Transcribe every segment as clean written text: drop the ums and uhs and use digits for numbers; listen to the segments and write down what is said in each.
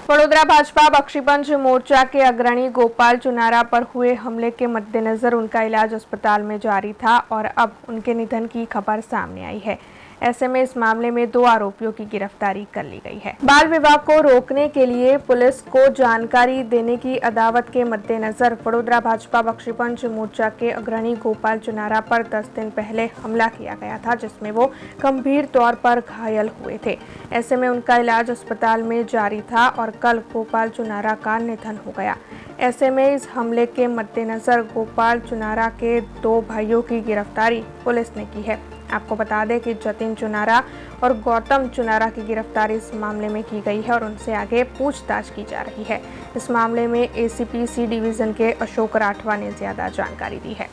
वडोदरा भाजपा बख्शीपंच मोर्चा के अग्रणी गोपाल चुनारा पर हुए हमले के मद्देनजर उनका इलाज अस्पताल में जारी था और अब उनके निधन की खबर सामने आई है। ऐसे में इस मामले में 2 आरोपियों की गिरफ्तारी कर ली गई है। बाल विवाह को रोकने के लिए पुलिस को जानकारी देने की अदावत के मद्देनजर वडोदरा भाजपा बख्शीपंच मोर्चा के अग्रणी गोपाल चुनारा पर 10 दिन पहले हमला किया गया था, जिसमें वो गंभीर तौर पर घायल हुए थे। ऐसे में उनका इलाज अस्पताल में जारी था और कल गोपाल चुनारा का निधन हो गया। ऐसे में इस हमले के मद्देनजर गोपाल चुनारा के 2 भाइयों की गिरफ्तारी पुलिस ने की है। आपको बता दें कि जतिन चुनारा और गौतम चुनारा की गिरफ्तारी इस मामले में की गई है और उनसे आगे पूछताछ की जा रही है। इस मामले में एसीपी सी डिवीजन के अशोक राठवा ने ज्यादा जानकारी दी है।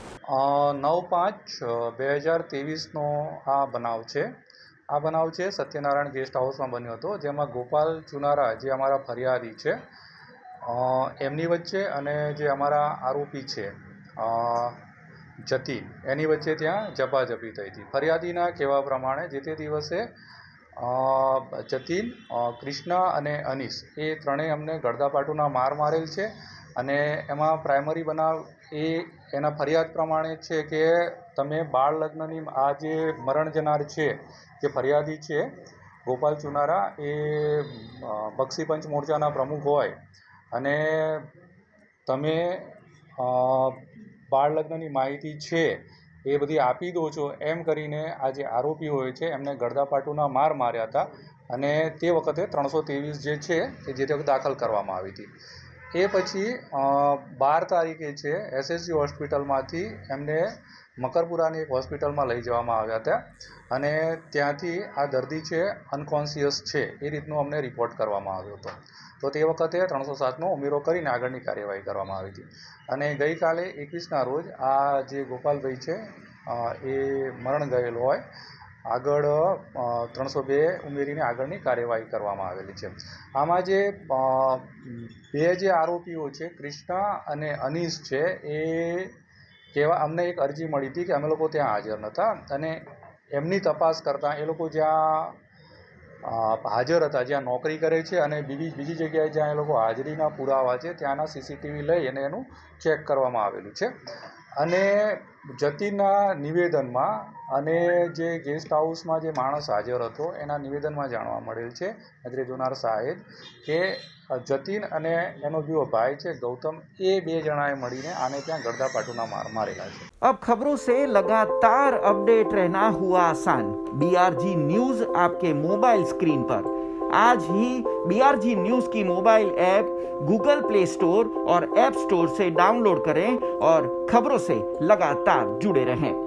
9/5/2023 આ બનાવ છે સત્યનારાયણ ગેસ્ટ હાઉસમાં બન્યો હતો, જેમાં ગોપાલ ચુનારા જે અમારા ફરિયાદી છે એમની વચ્ચે અને જે અમારા આરોપી છે જતીન એની વચ્ચે ત્યાં ઝપાઝપી થઈ હતી। ફરિયાદીના કહેવા પ્રમાણે જે તે દિવસે જતીન, કૃષ્ણા અને અનીશ એ ત્રણેય અમને ગળદાપાટુના માર મારેલ છે અને એમાં પ્રાઇમરી બનાવ એના ફરિયાદ પ્રમાણે છે કે તમે બાળ લગ્નની આ જે મરણ જનાર છે જે ફરિયાદી છે ગોપાલ ચુનારા એ બક્ષીપંચ મોરચાના પ્રમુખ હોય અને તમે બાળ લગ્નની માહિતી છે એ બધી આપી દો છો એમ કરીને આ જે આરોપી હોય છે એમને ગળદાપાટુના માર માર્યા હતા અને તે વખતે 323 જે છે એ જે તે વખતે દાખલ કરવામાં આવી હતી। એ પછી 12 તારીખે છે એસએસજી હોસ્પિટલમાંથી એમને મકરપુરાની એક હોસ્પિટલમાં લઈ જવામાં આવ્યા હતા અને ત્યાંથી આ દર્દી છે અનકોન્શિયસ છે એ રીતનો અમને રિપોર્ટ કરવામાં આવ્યો હતો। તો તે વખતે 307નો ઉમેરો કરીને આગળની કાર્યવાહી કરવામાં આવી હતી અને ગઈકાલે 21ના રોજ આ જે ગોપાલભાઈ છે એ મરણ ગયેલ હોય આગળ 302 ઉમેરીને આગળની કાર્યવાહી કરવામાં આવેલી છે। આમાં જે 2 જે આરોપીઓ છે કૃષ્ણા અને અનીશ છે એ અમને એક અરજી મળી હતી કે અમે લોકો ત્યાં હાજર નહોતા અને એમની તપાસ કરતાં એ લોકો જ્યાં હાજર હતા, જ્યાં નોકરી કરે છે અને બીજી જગ્યાએ જ્યાં એ લોકો હાજરીના પુરાવા છે ત્યાંના સીસીટીવી લઈ અને એનું ચેક કરવામાં આવેલું છે અને જતીનના નિવેદનમાં અને જે ગેસ્ટ હાઉસમાં જે માણસ હાજર હતો એના નિવેદનમાં જાણવા મળેલ છે નજરેજોનાર સાહેબ કે જતીન અને એનો બીજો ભાઈ છે ગૌતમ એ 2 જણાએ મળીને આને ત્યાં ગળદાપાટુના માર મારેલા છે। अब खबरों से लगातार अपडेट रहना हुआ आसान। बीआरजी न्यूज आपके मोबाइल स्क्रीन पर आज ही बीआरजी न्यूज की mobile app Google play store और ऐप स्टोर से डाउनलोड करें और खबरों से लगातार जुड़े रहें।